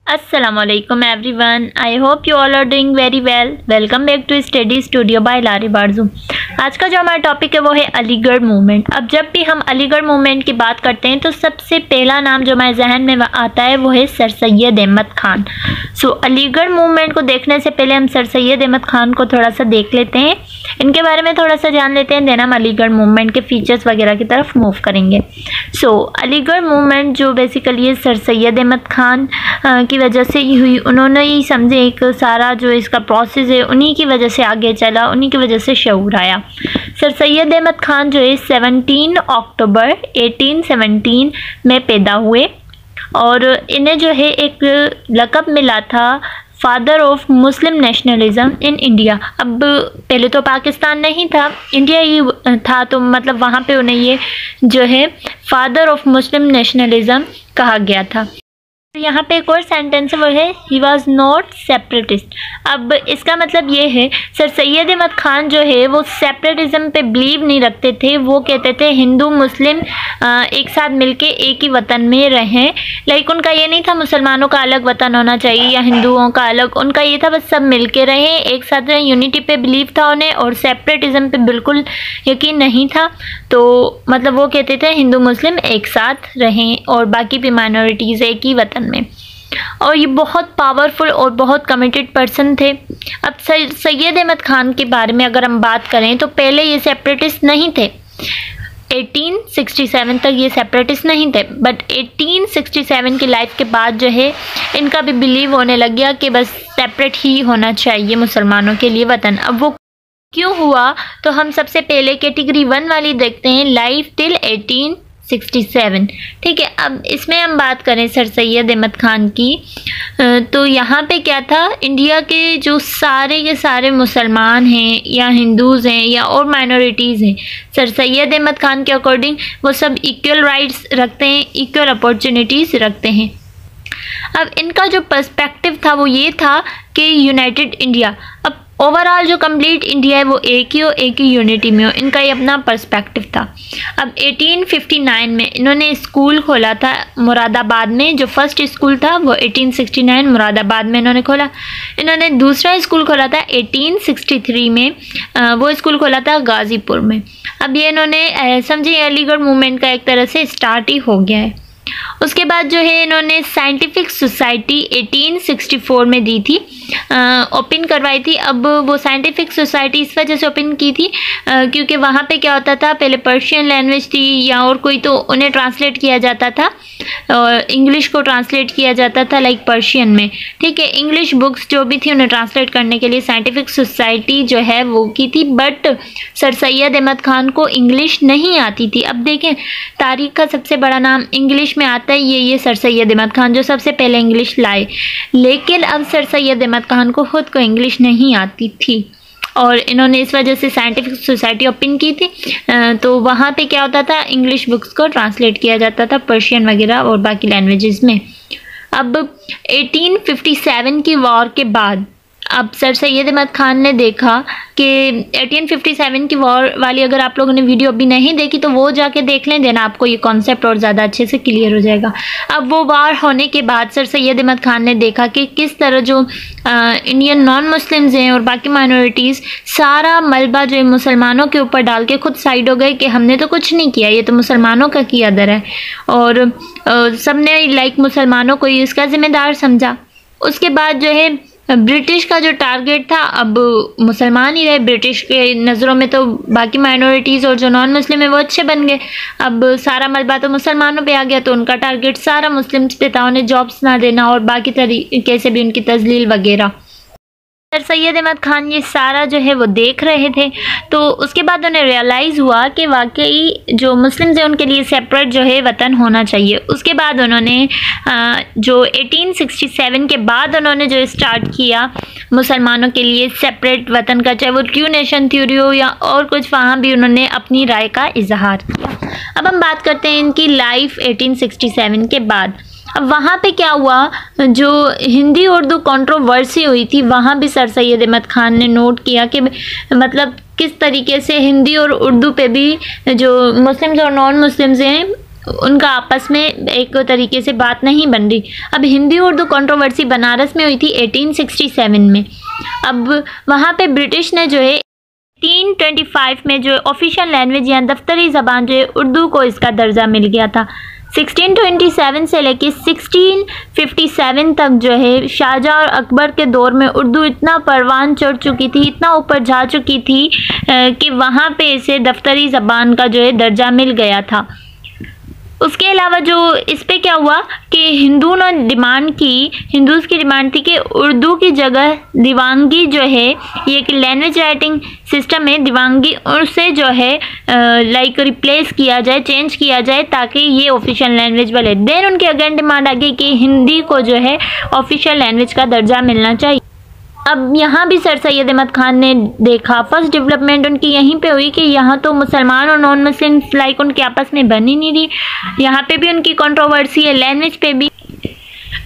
Assalamualaikum everyone. I hope you all are doing very well. Welcome back to Study Studio by लारी बारजू। आज का जो हमारा topic है वो है अलीगढ़ मूवमेंट। अब जब भी हम अलीगढ़ मूवमेंट की बात करते हैं तो सबसे पहला नाम जो हमारे जहन में आता है वो है सर सैयद अहमद खान। अलीगढ़ मूवमेंट को देखने से पहले हम सर सैयद अहमद खान को थोड़ा सा देख लेते हैं, इनके बारे में थोड़ा सा जान लेते हैं, देन हम अलीगढ़ मूवमेंट के फीचर्स वगैरह की तरफ मूव करेंगे। अलीगढ़ मूवमेंट जो बेसिकली है सर सैयद अहमद खान की वजह से ही हुई। उन्होंने ही समझे एक सारा जो इसका प्रोसेस है उन्हीं की वजह से आगे चला, उन्हीं की वजह से शऊर आया। सर सैयद अहमद खान जो है 17 अक्टूबर 1817 में पैदा हुए और इन्हें जो है एक लक़ब मिला था father of Muslim nationalism in India. अब पहले तो पाकिस्तान नहीं था, इंडिया ही था, तो मतलब वहाँ पे उन्हें ये जो है फादर ऑफ मुस्लिम नेशनलिज्म कहा गया था। यहाँ पे एक और सेंटेंस है वो है ही वॉज नॉट सेपरेटिस्ट। अब इसका मतलब ये है सर सैयद अहमद खान जो है वो सेपरेटिज्म पे बिलीव नहीं रखते थे। वो कहते थे हिंदू मुस्लिम एक साथ मिलके एक ही वतन में रहें। लाइक उनका ये नहीं था मुसलमानों का अलग वतन होना चाहिए या हिंदुओं का अलग, उनका ये था बस सब मिलके रहें, एक साथ रहें। यूनिटी पे बिलीव था उन्हें और सेपरेटिज्म पे बिल्कुल यकीन नहीं था। तो मतलब वो कहते थे हिंदू मुस्लिम एक साथ रहें और बाकी भी माइनॉरिटीज़ एक ही वतन में। और ये बहुत पावरफुल और बहुत कमिटेड पर्सन थे। अब सैयद अहमद खान के बारे में अगर हम बात करें तो पहले ये सेपरेटिस्ट नहीं थे, 1867 तक ये सेपरेटिस्ट नहीं थे, बट 1867 की लाइफ के बाद जो है इनका भी बिलीव होने लग गया कि बस सेपरेट ही होना चाहिए मुसलमानों के लिए वतन। अब वो क्यों हुआ तो हम सबसे पहले कैटेगरी 1 वाली देखते हैं, लाइफ टिल 1867। ठीक है, अब इसमें हम बात करें सर सैयद अहमद खान की तो यहाँ पे क्या था, इंडिया के जो सारे के सारे मुसलमान हैं या हिंदूज़ हैं या और माइनॉरिटीज़ हैं, सर सैयद अहमद खान के अकॉर्डिंग वो सब इक्वल राइट्स रखते हैं, इक्वल अपॉर्चुनिटीज़ रखते हैं। अब इनका जो पर्सपेक्टिव था वो ये था कि यूनाइटेड इंडिया, अब ओवरऑल जो कंप्लीट इंडिया है वो एक ही हो, एक ही यूनिटी में हो, इनका ये अपना पर्सपेक्टिव था। अब 1859 में इन्होंने स्कूल खोला था मुरादाबाद में, जो फर्स्ट स्कूल था वो 1869 मुरादाबाद में इन्होंने खोला। इन्होंने दूसरा स्कूल खोला था 1863 में, वो स्कूल खोला था गाज़ीपुर में। अब ये इन्होंने समझिए अलीगढ़ मूवमेंट का एक तरह से स्टार्ट ही हो गया है। उसके बाद जो है इन्होंने साइंटिफिक सोसाइटी 1864 में दी थी, ओपन करवाई थी। अब वो साइंटिफिक सोसाइटी इस वजह से ओपन की थी क्योंकि वहाँ पे क्या होता था, पहले पर्शियन लैंग्वेज थी या और कोई, तो उन्हें ट्रांसलेट किया जाता था और इंग्लिश को ट्रांसलेट किया जाता था लाइक पर्शियन में। ठीक है, इंग्लिश बुक्स जो भी थी उन्हें ट्रांसलेट करने के लिए साइंटिफिक सोसाइटी जो है वो की थी, बट सर सैयद अहमद खान को इंग्लिश नहीं आती थी। अब देखें तारीख का सबसे बड़ा नाम इंग्लिश में आता है ये सर सैयद अहमद खान जो सबसे पहले इंग्लिश लाए, लेकिन अब सर सैयद अहमद खान को खुद को इंग्लिश नहीं आती थी और इन्होंने इस वजह से साइंटिफिक सोसाइटी ओपन की थी। तो वहाँ पे क्या होता था, इंग्लिश बुक्स को ट्रांसलेट किया जाता था पर्शियन वगैरह और बाकी लैंग्वेजेस में। अब 1857 की वॉर के बाद अब सर सैयद अहमद खान ने देखा कि 1857 की वॉर वाली अगर आप लोगों ने वीडियो अभी नहीं देखी तो वो जाके देख लें, देना आपको ये कॉन्सेप्ट और ज़्यादा अच्छे से क्लियर हो जाएगा। अब वो वॉर होने के बाद सर सैयद अहमद खान ने देखा कि किस तरह जो इंडियन नॉन मुस्लिम्स हैं और बाकी माइनॉरिटीज़ सारा मलबा जो है मुसलमानों के ऊपर डाल के खुद साइड हो गए कि हमने तो कुछ नहीं किया, ये तो मुसलमानों का किया दर है, और सब ने लाइक मुसलमानों को इसका ज़िम्मेदार समझा। उसके बाद जो है ब्रिटिश का जो टारगेट था, अब मुसलमान ही रहे ब्रिटिश के नज़रों में, तो बाकी माइनॉरिटीज़ और जो नॉन मुस्लिम है वो अच्छे बन गए। अब सारा मलबा तो मुसलमानों पे आ गया, तो उनका टारगेट सारा मुस्लिम्स पे था, उन्हें जॉब्स ना देना और बाकी तरीके से भी उनकी तजलील वगैरह। सर सैयद अहमद खान ये सारा जो है वो देख रहे थे, तो उसके बाद उन्हें रियलाइज़ हुआ कि वाकई जो मुस्लिम्स हैं उनके लिए सेपरेट जो है वतन होना चाहिए। उसके बाद उन्होंने जो 1867 के बाद उन्होंने जो स्टार्ट किया मुसलमानों के लिए सेपरेट वतन का, चाहे वो ट्रू नेशन थ्योरी हो या और कुछ, वहाँ भी उन्होंने अपनी राय का इजहार किया। अब हम बात करते हैं इनकी लाइफ 1867 के बाद। अब वहाँ पे क्या हुआ, जो हिंदी उर्दू कंट्रोवर्सी हुई थी वहाँ भी सर सैयद अहमद खान ने नोट किया कि मतलब किस तरीके से हिंदी और उर्दू पे भी जो मुस्लिम्स और नॉन मुस्लिम्स हैं उनका आपस में एक तरीके से बात नहीं बन रही। अब हिंदी उर्दू कंट्रोवर्सी बनारस में हुई थी 1867 में। अब वहाँ पे ब्रिटिश ने जो है 1825 में जो ऑफिशियल लैंग्वेज या दफ्तरी ज़बान जो है उर्दू को इसका दर्जा मिल गया था। 1627 से लेके 1657 तक जो है शाहजहाँ और अकबर के दौर में उर्दू इतना परवान चढ़ चुकी थी, इतना ऊपर जा चुकी थी कि वहाँ पे इसे दफ्तरी ज़बान का जो है दर्जा मिल गया था। उसके अलावा जो इस पे क्या हुआ कि हिंदूज़ की डिमांड थी कि उर्दू की जगह दीवानगी जो है, ये एक लैंग्वेज राइटिंग सिस्टम है, दीवानगी उसे जो है लाइक रिप्लेस किया जाए, चेंज किया जाए ताकि ये ऑफिशियल लैंग्वेज बने। देन उनकी अगेन डिमांड आ गई कि हिंदी को जो है ऑफिशियल लैंग्वेज का दर्जा मिलना चाहिए। अब यहाँ भी सर सैयद अहमद खान ने देखा, फर्स्ट डेवलपमेंट उनकी यहीं पे हुई कि यहाँ तो मुसलमान और नॉन मुस्लिम लाइक उनके आपस में बन ही नहीं रही, यहाँ पे भी उनकी कंट्रोवर्सी है, लैंग्वेज पे भी।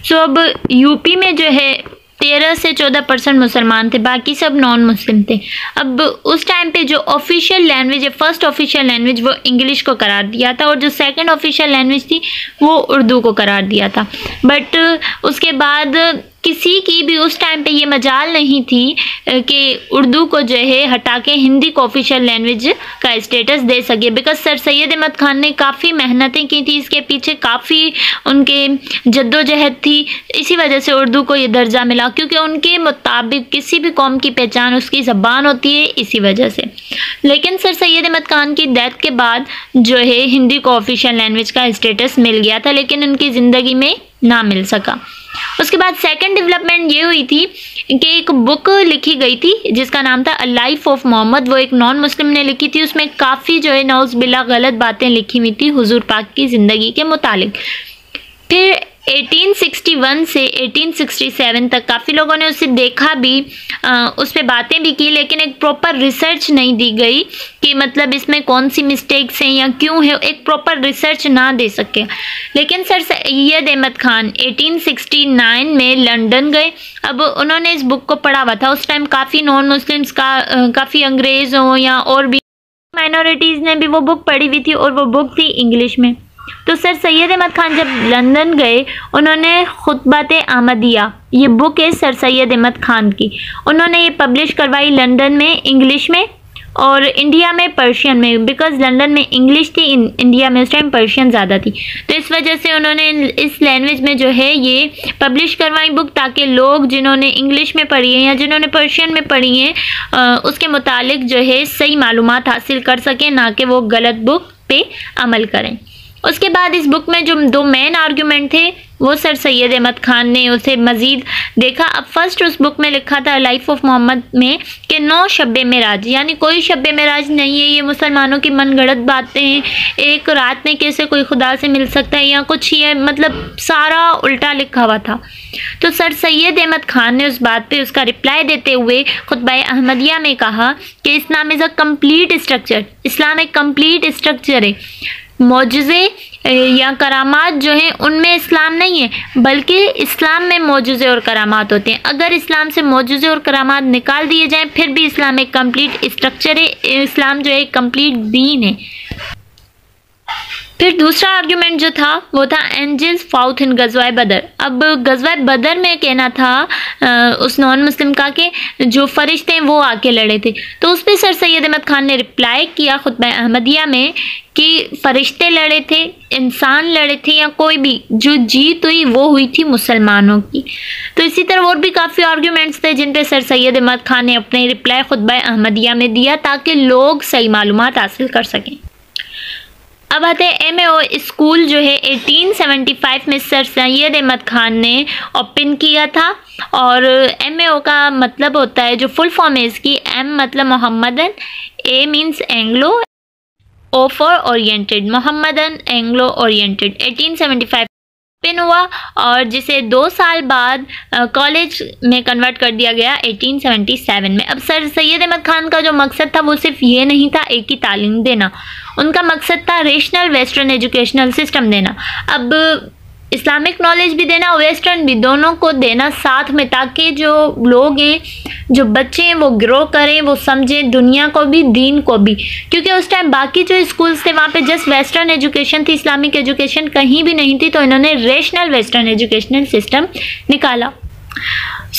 सो अब यूपी में जो है 13 से 14% मुसलमान थे, बाकी सब नॉन मुस्लिम थे। अब उस टाइम पे जो ऑफिशियल लैंग्वेज है, फर्स्ट ऑफिशियल लैंग्वेज वो इंग्लिश को करार दिया था, और जो सेकंड ऑफिशियल लैंग्वेज थी वो उर्दू को करार दिया था। बट उसके बाद किसी की भी उस टाइम पे ये मजाल नहीं थी कि उर्दू को जो है हटा के हिंदी को ऑफिशियल लैंग्वेज का स्टेटस दे सके, बिकॉज सर सैयद अहमद खान ने काफ़ी मेहनतें की थी, इसके पीछे काफ़ी उनके जद्दोजहद थी, इसी वजह से उर्दू को ये दर्जा मिला, क्योंकि उनके मुताबिक किसी भी कौम की पहचान उसकी ज़बान होती है, इसी वजह से। लेकिन सर सैयद अहमद खान की डेथ के बाद जो है हिंदी को ऑफिशियल लैंग्वेज का स्टेटस मिल गया था, लेकिन उनकी ज़िंदगी में ना मिल सका। उसके बाद सेकंड डेवलपमेंट ये हुई थी कि एक बुक लिखी गई थी जिसका नाम था अ लाइफ ऑफ मोहम्मद, वो एक नॉन मुस्लिम ने लिखी थी। उसमें काफ़ी जो है नौज़ बिल्ला गलत बातें लिखी हुई थी हुजूर पाक की ज़िंदगी के मुतालिक। फिर 1861 से 1867 तक काफ़ी लोगों ने उसे देखा भी, उस पर बातें भी की, लेकिन एक प्रॉपर रिसर्च नहीं दी गई कि मतलब इसमें कौन सी मिस्टेक्स हैं या क्यों है, एक प्रॉपर रिसर्च ना दे सके। लेकिन सर सैयद अहमद खान 1869 में लंदन गए। अब उन्होंने इस बुक को पढ़ा हुआ था, उस टाइम काफ़ी नॉन मुस्लिम्स काफ़ी अंग्रेज़ हों या और भी माइनॉरिटीज़ ने भी वो बुक पढ़ी हुई थी, और वो बुक थी इंग्लिश में। तो सर सैयद अहमद खान जब लंदन गए, उन्होंने खुतबाते अहमदिया, ये बुक है सर सैयद अहमद खान की, उन्होंने ये पब्लिश करवाई लंदन में इंग्लिश में और इंडिया में पर्शियन में, बिकॉज लंदन में इंग्लिश थी, इंडिया में उस टाइम पर्शियन ज़्यादा थी, तो इस वजह से उन्होंने इस लैंग्वेज में जो है ये पब्लिश करवाई बुक, ताकि लोग जिन्होंने इंग्लिश में पढ़ी है या जिन्होंने पर्शियन में पढ़ी है उसके मुतालिक जो है सही मालूमात हासिल कर सकें, ना कि वो गलत बुक पे अमल करें। उसके बाद इस बुक में जो दो मेन आर्ग्यूमेंट थे वो सर सैयद अहमद खान ने उसे मज़ीद देखा। अब फर्स्ट उस बुक में लिखा था लाइफ ऑफ मोहम्मद में कि 9 शब मेराज, यानी कोई शब मेराज नहीं है, ये मुसलमानों की मनगढ़ंत बातें हैं, एक रात में कैसे कोई खुदा से मिल सकता है या कुछ ये, मतलब सारा उल्टा लिखा हुआ था। तो सर सैयद अहमद खान ने उस बात पे उसका रिप्लाई देते हुए खुतबा अहमदिया में कहा कि इस्लाम इज़ अ कम्प्लीट स्ट्रक्चर, इस्लाम एक कम्प्लीट स्ट्रक्चर है, मौजज़े या करामात जो हैं उनमें इस्लाम नहीं है, बल्कि इस्लाम में मौजज़े और करामात होते हैं। अगर इस्लाम से मौजज़े और करामात निकाल दिए जाएं फिर भी इस्लाम एक कंप्लीट स्ट्रक्चर है, इस्लाम जो है एक कंप्लीट दीन है। फिर दूसरा आर्ग्यूमेंट जो था वो था एंजल्स फाउथ इन गज़वाए बदर। अब गज़वाए बदर में कहना था उस नॉन मुस्लिम का कि जो फरिश्ते हैं वो आके लड़े थे, तो उस पर सर सैयद अहमद खान ने रिप्लाई किया खुतबा अहमदिया में कि फरिश्ते लड़े थे, इंसान लड़े थे या कोई भी, जो जीत हुई वो हुई थी मुसलमानों की। तो इसी तरह और भी काफ़ी आर्ग्यूमेंट्स थे जिन पे सर सैयद अहमद खान ने अपने रिप्लाई खुतबा अहमदिया में दिया ताकि लोग सही मालूमात हासिल कर सकें। अब आते हैं MAO स्कूल जो है 1875 में सर सैयद अहमद खान ने ओपन किया था, और MAO का मतलब होता है, जो फुल फॉर्म है इसकी, M मतलब Mohammedan, A means Anglo, O for oriented, Mohammedan Anglo oriented. 1875 open हुआ और जिसे 2 साल बाद कॉलेज में कन्वर्ट कर दिया गया 1877 में। अब सर सैयद अहमद खान का जो मकसद था वो सिर्फ ये नहीं था एक ही तालीम देना, उनका मकसद था रेशनल वेस्टर्न एजुकेशनल सिस्टम देना। अब इस्लामिक नॉलेज भी देना, वेस्टर्न भी, दोनों को देना साथ में, ताकि जो लोग हैं, जो बच्चे हैं, वो ग्रो करें, वो समझें दुनिया को भी, दीन को भी। क्योंकि उस टाइम बाकी जो स्कूल्स थे वहाँ पे जस्ट वेस्टर्न एजुकेशन थी, इस्लामिक एजुकेशन कहीं भी नहीं थी, तो इन्होंने रेशनल वेस्टर्न एजुकेशनल सिस्टम निकाला।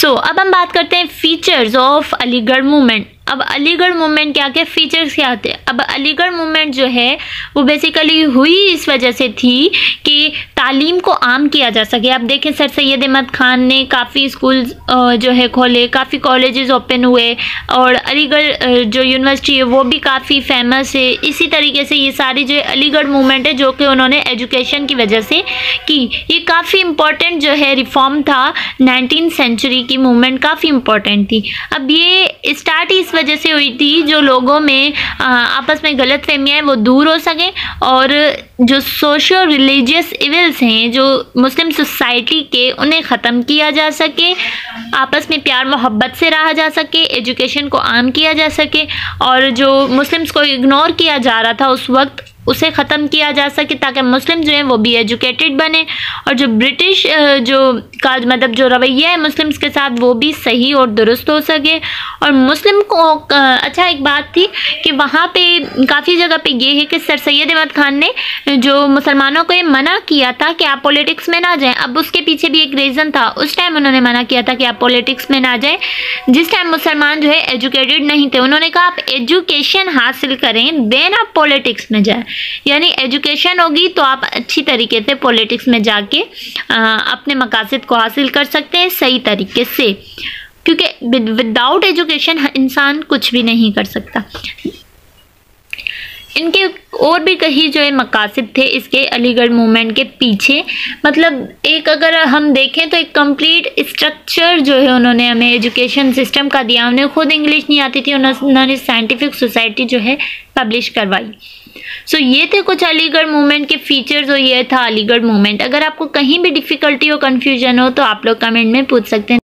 अब हम बात करते हैं फीचर्स ऑफ अलीगढ़ मूवमेंट। अब अलीगढ़ मूवमेंट क्या क्या फीचर्स क्या आते हैं? अब अलीगढ़ मूवमेंट जो है वो बेसिकली हुई इस वजह से थी कि तालीम को आम किया जा सके। अब देखें सर सैयद अहमद खान ने काफ़ी स्कूल जो है खोले, काफ़ी कॉलेजेस ओपन हुए, और अलीगढ़ जो यूनिवर्सिटी है वो भी काफ़ी फेमस है। इसी तरीके से ये सारी जो अलीगढ़ मूवमेंट है जो कि उन्होंने एजुकेशन की वजह से की, ये काफ़ी इम्पॉर्टेंट जो है रिफॉर्म था। 19th सेंचुरी की मूवमेंट काफ़ी इम्पॉर्टेंट थी। अब ये स्टार्ट इस वजह से हुई थी जो लोगों में आपस में गलतफहमियां हैं वो दूर हो सके, और जो सोशो रिलीजियस इविल्स हैं जो मुस्लिम सोसाइटी के, उन्हें ख़त्म किया जा सके, आपस में प्यार मोहब्बत से रहा जा सके, एजुकेशन को आम किया जा सके, और जो मुस्लिम्स को इग्नोर किया जा रहा था उस वक्त उसे ख़त्म किया जा सके, ताकि मुस्लिम जो हैं वो भी एजुकेटेड बने, और जो ब्रिटिश जो का मतलब जो रवैया है मुस्लिम्स के साथ वो भी सही और दुरुस्त हो सके। और मुस्लिम को अच्छा एक बात थी कि वहाँ पे काफ़ी जगह पे ये है कि सर सैयद अहमद खान ने जो मुसलमानों को ये मना किया था कि आप पॉलिटिक्स में ना जाएं। अब उसके पीछे भी एक रीज़न था, उस टाइम उन्होंने मना किया था कि आप पॉलिटिक्स में ना जाएं, जिस टाइम मुसलमान जो है एजुकेटेड नहीं थे। उन्होंने कहा आप एजुकेशन हासिल करें देन आप पॉलिटिक्स में जाएं, यानी एजुकेशन होगी तो आप अच्छी तरीके से पॉलिटिक्स में जाके अपने मकासद को हासिल कर सकते हैं सही तरीके से, क्योंकि विदाउट एजुकेशन इंसान कुछ भी नहीं कर सकता। इनके और भी कई जो है मकासद थे इसके अलीगढ़ मूवमेंट के पीछे। मतलब एक अगर हम देखें तो एक कंप्लीट स्ट्रक्चर जो है उन्होंने हमें एजुकेशन सिस्टम का दिया। उन्हें खुद इंग्लिश नहीं आती थी, उन्होंने साइंटिफिक सोसाइटी जो है पब्लिश करवाई। ये थे कुछ अलीगढ़ मूवमेंट के फीचर्स, और ये था अलीगढ़ मूवमेंट। अगर आपको कहीं भी डिफ़िकल्टी हो, कन्फ्यूजन हो, तो आप लोग कमेंट में पूछ सकते हैं।